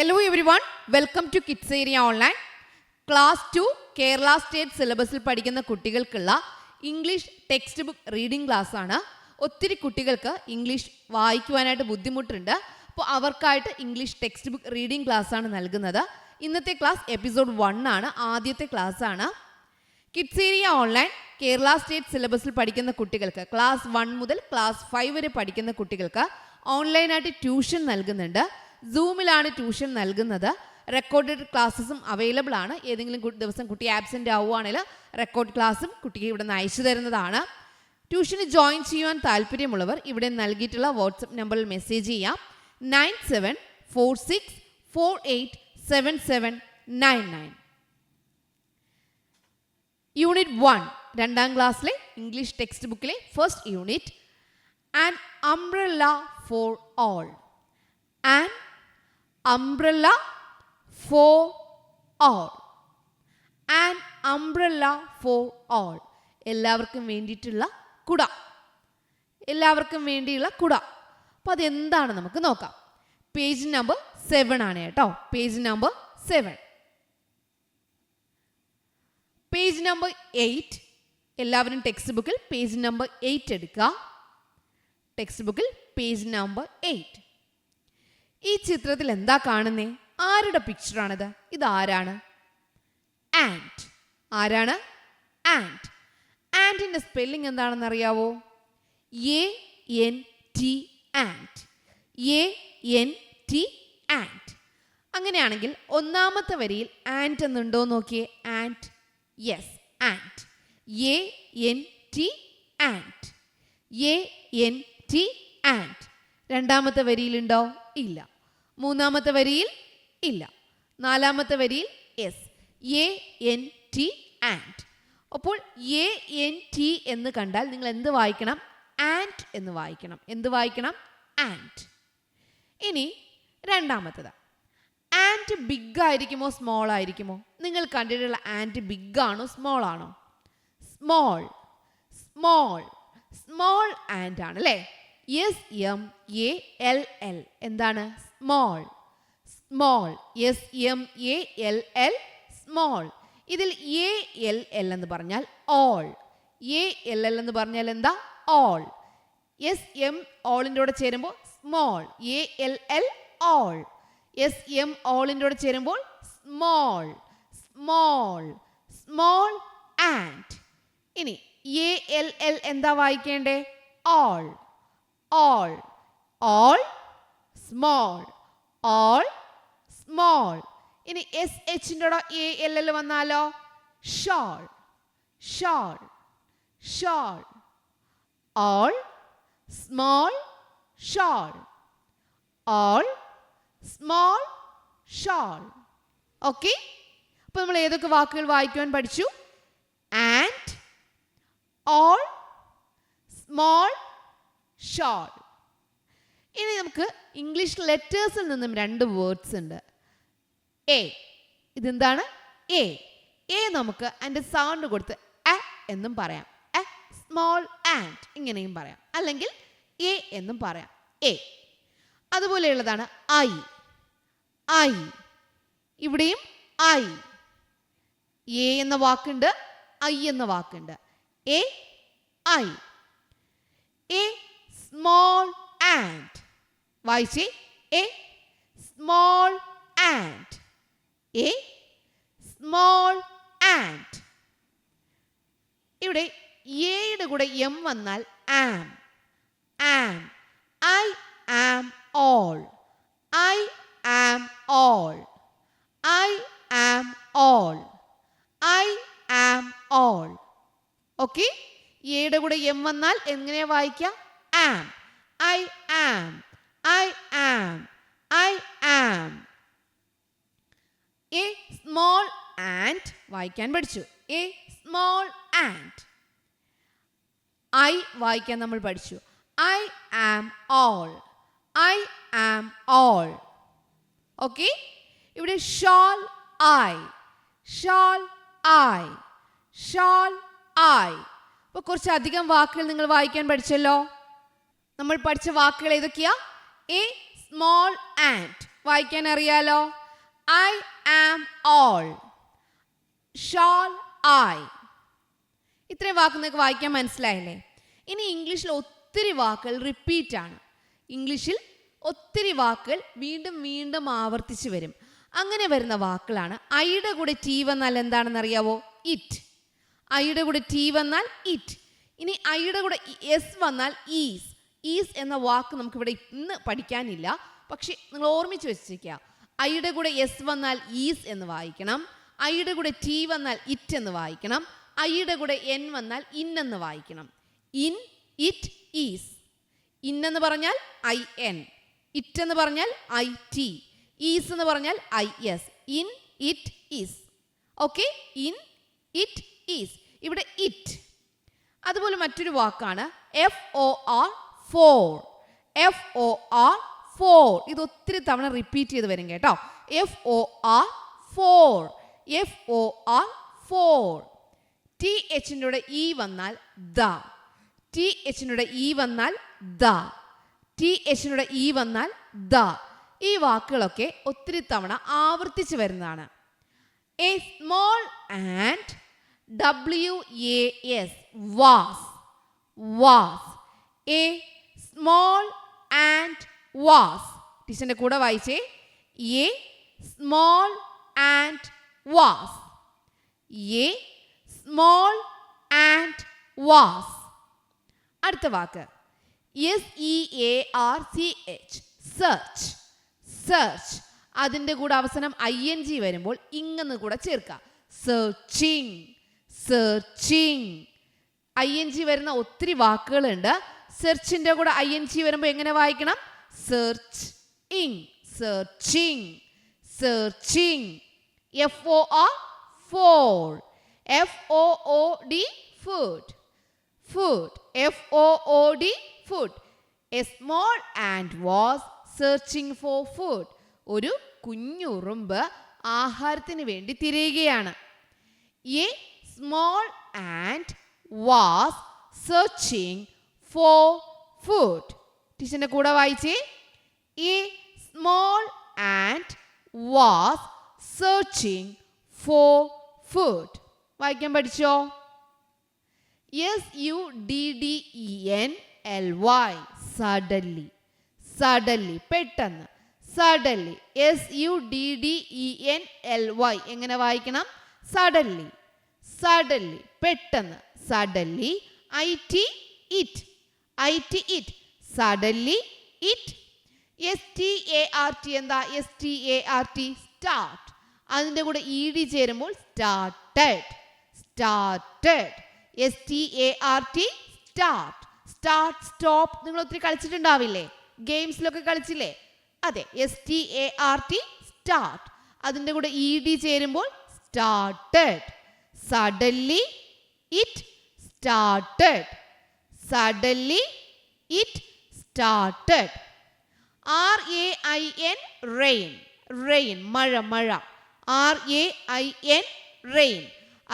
Hello everyone, welcome to Kids Area Online. Class 2 Kerala state സിലബസിൽ പഠിക്കുന്ന കുട്ടികൾക്കുള്ള English text book reading class ആണ്. ഒത്തിരി കുട്ടികൾക്ക് ഇംഗ്ലീഷ് വായിക്കുവാനായിട്ട് ബുദ്ധിമുട്ടുണ്ട്. അപ്പോൾ അവർക്കായിട്ട് English text book reading class ആണ് നൽകുന്നത്. ഇന്നത്തെ ക്ലാസ് എപ്പിസോഡ് 1 ആണ്, ആദ്യത്തെ ക്ലാസ് ആണ്. Kids area online Kerala state സിലബസിൽ പഠിക്കുന്ന കുട്ടികൾക്ക് ക്ലാസ് 1 മുതൽ ക്ലാസ് 5 വരെ പഠിക്കുന്ന കുട്ടികൾക്ക് ഓൺലൈനായിട്ട് ട്യൂഷൻ നൽകുന്നുണ്ട്. സൂമിലാണ് ട്യൂഷൻ നൽകുന്നത്. റെക്കോർഡഡ് ക്ലാസ്സസും അവൈലബിൾ ആണ്. ഏതെങ്കിലും ദിവസം കുട്ടി ആബ്സെൻ്റ് ആവുകയാണെങ്കിൽ റെക്കോർഡ് ക്ലാസ്സും കുട്ടിക്ക് ഇവിടെ നിന്ന് അയച്ചു തരുന്നതാണ്. ട്യൂഷന് ജോയിൻ ചെയ്യുവാൻ താല്പര്യമുള്ളവർ ഇവിടെ നൽകിയിട്ടുള്ള വാട്സപ്പ് നമ്പറിൽ മെസ്സേജ് ചെയ്യാം. 9746487799. യൂണിറ്റ് 1 രണ്ടാം ക്ലാസ്സിലെ ഇംഗ്ലീഷ് ടെക്സ്റ്റ് ബുക്കിലെ first unit, an umbrella for all. An umbrella for all. An umbrella for all. എല്ലാവർക്കും വേണ്ടിയിട്ടുള്ള കുട. എല്ലാവർക്കും വേണ്ടിയുള്ള കുട. അപ്പോൾ അതെന്താണ് നമുക്ക് നോക്കാം. പേജ് നമ്പർ 7 ആണ് കേട്ടോ. Page number 7. Page number 8. എല്ലാവരും ടെക്സ്റ്റ് ബുക്കിൽ പേജ് നമ്പർ 8 എടുക്കുക. ടെക്സ്റ്റ് ബുക്കിൽ പേജ് നമ്പർ 8. ഈ ചിത്രത്തിൽ എന്താ കാണുന്നേ? ആരുടെ പിക്ചറാണിത്? ഇതാരാണ്? ആൻറ്റ്. ആരാണ്? ആൻറ്റ്. ആൻറ്റിൻ്റെ സ്പെല്ലിംഗ് എന്താണെന്ന് അറിയാവോ? ANT. ആൻറ്റ്. ANT. ആൻറ്റ്. അങ്ങനെയാണെങ്കിൽ ഒന്നാമത്തെ വരിയിൽ ആൻറ്റ് എന്നുണ്ടോ നോക്കിയേ. And. Yes, and. ANT. And. ANT. And. രണ്ടാമത്തെ വരിയിലുണ്ടോ? ഇല്ല. മൂന്നാമത്തെ വരിയിൽ ഇല്ല. നാലാമത്തെ വരിയിൽ യെസ്, ANT. ആൻറ്റ്. അപ്പോൾ ANT എന്ന് കണ്ടാൽ നിങ്ങൾ എന്ത് വായിക്കണം? ആൻറ്റ് എന്ന് വായിക്കണം. എന്ത് വായിക്കണം? ആൻറ്റ്. ഇനി രണ്ടാമത്തത്, ആൻറ്റ് ബിഗ് ആയിരിക്കുമോ സ്മോൾ ആയിരിക്കുമോ? നിങ്ങൾ കണ്ടിട്ടുള്ള ആൻറ്റ് ബിഗ് ആണോ സ്മോൾ ആണോ? സ്മോൾ. സ്മോൾ. സ്മോൾ ആൻറ്റ് ആണ് അല്ലേ? SMALL. എന്താണ്? സ്മോൾ. സ്മോൾ. SMALL. സ്മോൾ. ഇതിൽ ALL എന്ന് പറഞ്ഞാൽ ഓൾ. ALL എന്ന് പറഞ്ഞാൽ എന്താ? ഓൾ. SM ഓളിൻ്റെ കൂടെ ചേരുമ്പോൾ സ്മോൾ. ALL all. SM ഓളിൻ്റെ കൂടെ ചേരുമ്പോൾ സ്മോൾ. സ്മോൾ. Small ant. ഇനി ALL എന്താ വായിക്കേണ്ടേ? All. All. All. Small. All. Small. ഇനി SHൻ്റെ കൂടെ ALL വന്നാലോ? Shawl. Shawl. Shawl. All. Small. Shawl. All. Small. Shawl. Okay. അപ്പോൾ നമ്മൾ ഏതൊക്കെ വാക്കുകൾ വായിക്കുവാൻ പഠിച്ചു? Ant, all, small, shawl. ഇനി നമുക്ക് ഇംഗ്ലീഷ് ലെറ്റേഴ്സിൽ നിന്നും 2 വേർഡ്സ് ഉണ്ട്. എ. ഇതെന്താണ്? എ. എ നമുക്ക് അതിൻ്റെ സൗണ്ട് കൊടുത്ത് എ എന്നും പറയാം. എ സ്മോൾ ആൻറ്റ് ഇങ്ങനെയും പറയാം. അല്ലെങ്കിൽ എ എന്നും പറയാം. എ. അതുപോലെയുള്ളതാണ് ഐ. ഐ. ഇവിടെയും ഐ. എ എന്ന വാക്കുണ്ട്, ഐ എന്ന വാക്കുണ്ട്. A, I. A small ant. വായിച്ചേ. A small ant. A small ant. ഇവിടെ എയുടെ കൂടെ എം വന്നാൽ am. Am. I am all. I am all. I am all. I am all. Okay. എയുടെ കൂടെ എം വന്നാൽ എങ്ങനെയാ വായിക്കാം? Am. I am. I am. I am. A small ant വായിക്കാൻ പഠിച്ചു. A small ant. ഐ വായിക്കാൻ നമ്മൾ പഠിച്ചു. I am all. I am all. Okay. ഇവിടെ shawl I. Shawl I. Shawl I. അപ്പോൾ കുറച്ചധികം വാക്കുകൾ നിങ്ങൾ വായിക്കാൻ പഠിച്ചല്ലോ. നമ്മൾ പഠിച്ച വാക്കുകൾ ഏതൊക്കെയാ? A small ant. വായിക്കാൻ അറിയാലോ. I am all, shall I. ഇത്രയും വാക്ക് നിങ്ങൾക്ക് വായിക്കാൻ മനസ്സിലായില്ലേ? ഇനി ഇംഗ്ലീഷിൽ ഒത്തിരി വാക്കുകൾ റിപ്പീറ്റാണ്. ഇംഗ്ലീഷിൽ ഒത്തിരി വാക്കുകൾ വീണ്ടും വീണ്ടും ആവർത്തിച്ച് വരും. അങ്ങനെ വരുന്ന വാക്കുകളാണ്. ഐയുടെ കൂടെ ടി വന്നാൽ എന്താണെന്ന് അറിയാവോ? ഇറ്റ്. ഐയുടെ കൂടെ ടി വന്നാൽ ഇറ്റ്. ഇനി ഐയുടെ കൂടെ എസ് വന്നാൽ ഈസ്. ഈസ് എന്ന വാക്ക് നമുക്കിവിടെ ഇന്ന് പഠിക്കാനില്ല, പക്ഷെ നിങ്ങൾ ഓർമ്മിച്ച് വെച്ചിരിക്കുക. ഐയുടെ കൂടെ എസ് വന്നാൽ ഈസ് എന്ന് വായിക്കണം. ഐയുടെ കൂടെ ടി വന്നാൽ ഇറ്റ് എന്ന് വായിക്കണം. ഐയുടെ കൂടെ എൻ വന്നാൽ ഇൻ എന്ന് വായിക്കണം. In, it, is. ഇൻ എന്ന് പറഞ്ഞാൽ ഐ എൻ, ഇറ്റ് എന്ന് പറഞ്ഞാൽ ഐ ടി, ഈസ് എന്ന് പറഞ്ഞാൽ I S. In, it, is. Okay, in, it, is. ഇവിടെ ഇറ്റ്. അതുപോലെ മറ്റൊരു വാക്കാണ് F O R, for. F O R, for. ഇത് ഒത്തിരി തവണ റിപ്പീറ്റ് ചെയ്ത് വരും കേട്ടോ. F O R, for. F O R, for. T എച്ചിൻ്റെ കൂടെ ഇ വന്നാൽ ദ. ടി എച്ചിൻ്റെ കൂടെ ഇ വന്നാൽ ദ. ടി എച്ചിൻ്റെ കൂടെ ഇ വന്നാൽ ദ. ഈ വാക്കുകളൊക്കെ ഒത്തിരി തവണ ആവർത്തിച്ച് വരുന്നതാണ്. A small and, WAS, was. Was. A small ant was. ടീച്ചറിന്റെ കൂടെ വായിച്ചേ. A small ant was. A small ant was. അടുത്ത വാക്ക് SEARCH, search. Search. അതിൻ്റെ കൂടെ അവസാനം ING വരുമ്പോൾ ഇങ്ങെന്ന് കൂടെ ചേർക്കാം. Searching, searching. ING വരുന്ന ഒത്തിരി വാക്കുകളുണ്ട്. സെർച്ചിൻ്റെ കൂടെ ING വരുമ്പോൾ എങ്ങനെ വായിക്കണം? Search ing, searching, searching. FOR, for. FOOD, food. Food. FOOD, food. A small ant was searching for food. ഒരു കുഞ്ഞുറുമ്പ് ആഹാരത്തിന് വേണ്ടി തിരയുകയാണ്. A small ant was searching for food. ടീച്ചറിന്റെ കൂടെ വായിച്ചേ. A small ant was searching for food. വായിക്കാൻ പഠിച്ചോ? SUDDENLY, suddenly. Suddenly, പെട്ടെന്ന്. Suddenly. SUDDENLY എങ്ങനെ വായിക്കണം? Suddenly. Suddenly, പെട്ടെന്ന്. Suddenly. IT, it. IT, it. Suddenly, it. START എന്താ? START, start. അതിൻ്റെ കൂടെ ED ചേരുമ്പോൾ started. Started. START, start. Start, stop. നിങ്ങൾ ഒത്തിരി കളിച്ചിട്ടുണ്ടാവില്ലേ? ഗെയിംസിലൊക്കെ കളിച്ചില്ലേ? അതെ, START, start. അതിൻ്റെ കൂടെ ED ചേരുമ്പോൾ started. Suddenly, it started. Suddenly, it started. RAIN, rain. Rain, മഴ, മഴ. RAIN, rain.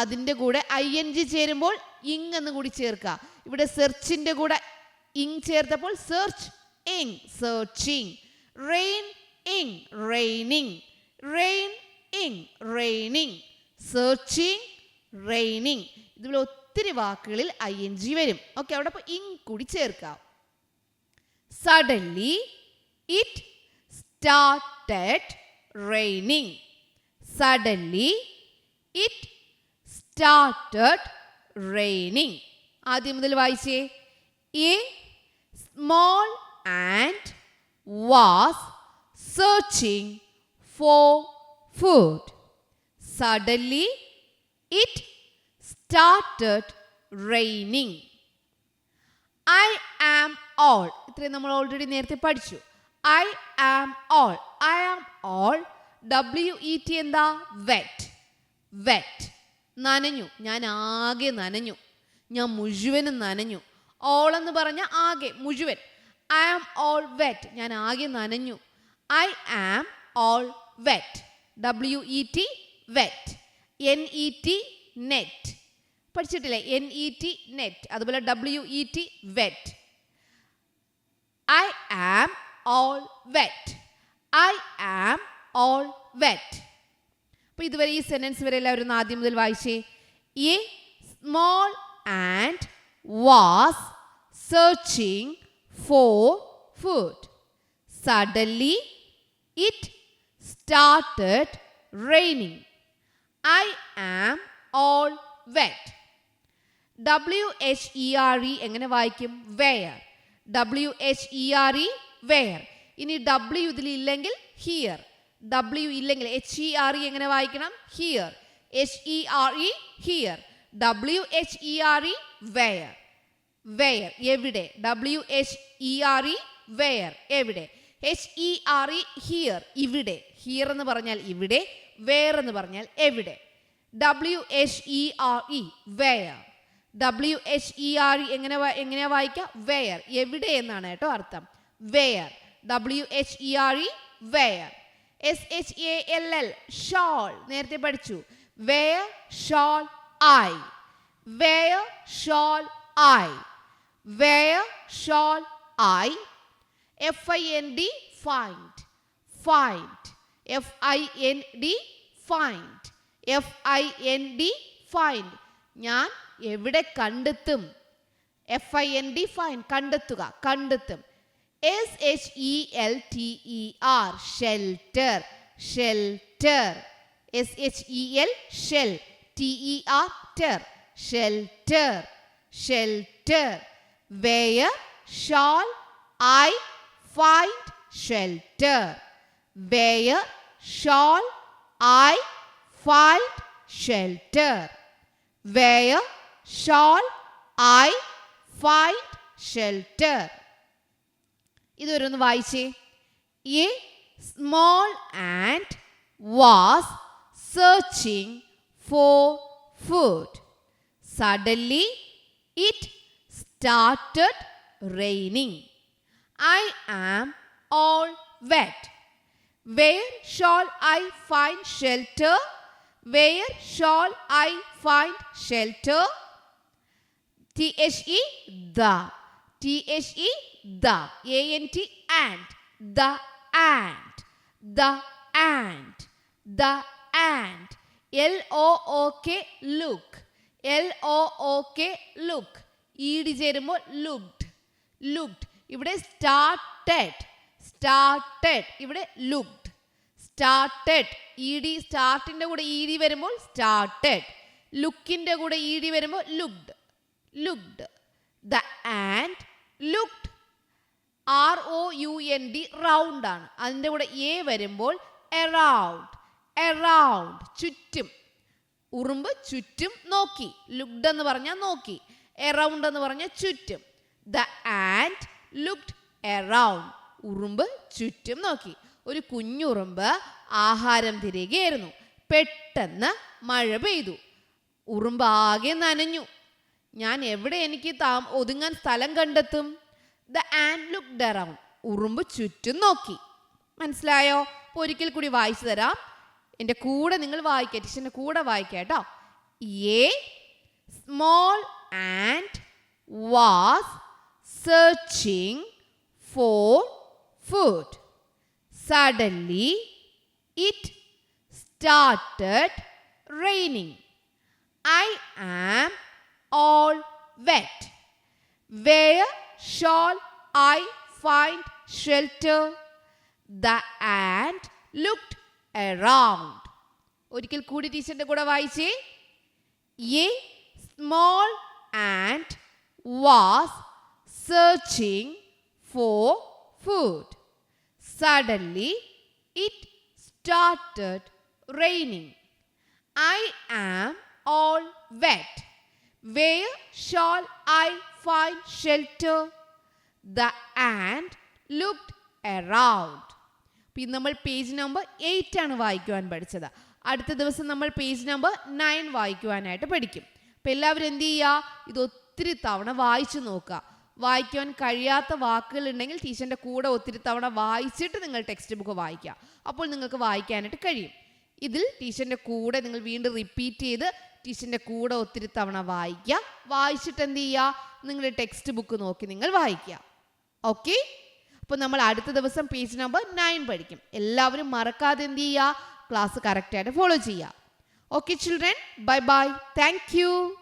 അതിൻ്റെ കൂടെ ING ചേരുമ്പോൾ ഇങ് എന്ന് കൂടി ചേർക്കുക. ഇവിടെ സെർച്ചിൻ്റെ കൂടെ ഇങ് ചേർത്തപ്പോൾ സെർച്ച് ഇങ്, സെർച്ചിങ്. റെയിൻ ഇങ്, റെയിനിങ്. റെയിൻ ഇങ്, റെയിനിങ്. Searching, raining. ഇതുപോലെ ഒത്തിരി വാക്കുകളിൽ ING വരും. ഓക്കെ, അവിടെ ഇപ്പോൾ ഇങ് കൂടി ചേർക്കാം. Suddenly it started raining. Suddenly it started raining. ആദ്യം മുതൽ വായിച്ചേ. A small ant was searching for food. Suddenly it started raining. I am all. ഇത്രയും നമ്മൾ ഓൾറെഡി നേരത്തെ പഠിച്ചു. I am all. I am all. WET എന്താ? വെറ്റ്. വെറ്റ്. നനഞ്ഞു. ഞാൻ ആകെ നനഞ്ഞു. ഞാൻ മുഴുവനും നനഞ്ഞു. ഓൾ എന്ന് പറഞ്ഞ ആകെ, മുഴുവൻ. I am all wet. ഞാൻ ആകെ നനഞ്ഞു. I am all wet. WET, wet. NET, net. പഠിച്ചിട്ടില്ലേ? NET, net. അതുപോലെ WET, wet. I am all wet. I ഈ സെന്റൻസ് വരെ എല്ലാവരും ഒന്ന് ആദ്യം മുതൽ വായിച്ചേ. A small ant was searching for food. Suddenly, it started raining. I am all wet. WHERE എങ്ങനെ വായിക്കും? where. WHERE where. ഇനി W ഇതിൽ ഇല്ലെങ്കിൽ here. W ഇല്ലെങ്കിൽ HERE എങ്ങനെ വായിക്കണം? here. HERE here. WHERE where. where എവിടെ? WHERE where എവിടെ? HERE here ഇവിടെ. here എന്ന് പറഞ്ഞാൽ ഇവിടെ, where എന്ന് പറഞ്ഞാൽ എവിടെ. WHERE where. WHERE എങ്ങനെയാ വായിക്കുക? where എവിടെ എന്നാണ് കേട്ടോ അർത്ഥം. where. WHERE where. SHALL shawl നേരത്തെ പഠിച്ചു. where shall I. where shall I. where shall I. FIND find. find. FIND find. FIND find. ഞാൻ എവിടെ കണ്ടെത്തും? FIND find കണ്ടെത്തുക, കണ്ടെത്തും. SHELTER shelter. shelter. SHEL shell. TER shelter. shelter. where shall I find shelter. where shall I find shelter. where shall I find shelter. ഇതൊരൊന്ന് വായിച്ചേ. A small ant was searching for food. Suddenly it started raining. I am all wet. Where shall I find shelter? where shall I find shelter? THE the. THE the. ANT ant. the ant. the ant. the ant. LOOK look. LOOK look. ED ചേരുമ്പോൾ looked. looked. ഇവിടെ started. started. ഇവിടെ looked. started. ED സ്റ്റാർട്ടിൻ്റെ കൂടെ ED വരുമ്പോൾ started. ലുക്കിൻ്റെ കൂടെ ED വരുമ്പോൾ looked. looked. The ant looked. ROUND round ആണ്. അതിൻ്റെ കൂടെ A വരുമ്പോൾ around. around ചുറ്റും. ഉറുമ്പ് ചുറ്റും നോക്കി. looked എന്ന് പറഞ്ഞാൽ നോക്കി. around എന്ന് പറഞ്ഞാൽ ചുറ്റും. The ant looked around. ഉറുമ്പ് ചുറ്റും നോക്കി. ഒരു കുഞ്ഞുറുമ്പ് ആഹാരം തിരയുകയായിരുന്നു. പെട്ടെന്ന് മഴ പെയ്തു. ഉറുമ്പ് ആകെ നനഞ്ഞു. ഞാൻ എവിടെ എനിക്ക് ഒതുങ്ങാൻ സ്ഥലം കണ്ടെത്തും? The ant looked around. ഉറുമ്പ് ചുറ്റും നോക്കി. മനസ്സിലായോ? അപ്പോൾ ഒരിക്കൽ കൂടി വായിച്ചു തരാം. എൻ്റെ കൂടെ നിങ്ങൾ വായിക്കുക. ടീച്ചറിൻ്റെ കൂടെ വായിക്കുക കേട്ടോ. A small ant was searching for food. Suddenly it started raining. I am all wet. Where shall I find shelter? The ant looked around. ഒരിക്കൽ കൂടി ടീച്ചറിന്റെ കൂടെ വായിച്ചേ. A small ant was searching for food. Suddenly it started raining. I am all wet. Where shall I find shelter? The ant looked around. പിന്നെ നമ്മൾ page number 8 ആണ് വായിക്കുവാൻ പഠിച്ചത്. അടുത്ത ദിവസം നമ്മൾ പേജ് നമ്പർ 9 വായിക്കുവാനായിട്ട് പഠിക്കും. അപ്പം എല്ലാവരും എന്ത് ചെയ്യുക? ഇത് ഒത്തിരി തവണ വായിച്ചു നോക്കുക. വായിക്കുവാൻ കഴിയാത്ത വാക്കുകൾ ഉണ്ടെങ്കിൽ ടീച്ചറിൻ്റെ കൂടെ ഒത്തിരി തവണ വായിച്ചിട്ട് നിങ്ങൾ ടെക്സ്റ്റ് ബുക്ക് വായിക്കുക. അപ്പോൾ നിങ്ങൾക്ക് വായിക്കാനായിട്ട് കഴിയും. ഇതിൽ ടീച്ചറിൻ്റെ കൂടെ നിങ്ങൾ വീണ്ടും റിപ്പീറ്റ് ചെയ്ത് ടീച്ചറിൻ്റെ കൂടെ ഒത്തിരി തവണ വായിക്കുക. വായിച്ചിട്ട് എന്ത് ചെയ്യുക? നിങ്ങളുടെ ടെക്സ്റ്റ് ബുക്ക് നോക്കി നിങ്ങൾ വായിക്കുക. ഓക്കെ? അപ്പോൾ നമ്മൾ അടുത്ത ദിവസം പേജ് നമ്പർ 9 പഠിക്കും. എല്ലാവരും മറക്കാതെ എന്ത് ചെയ്യുക? ക്ലാസ് കറക്റ്റായിട്ട് ഫോളോ ചെയ്യുക. Okay, children, bye bye. Thank you.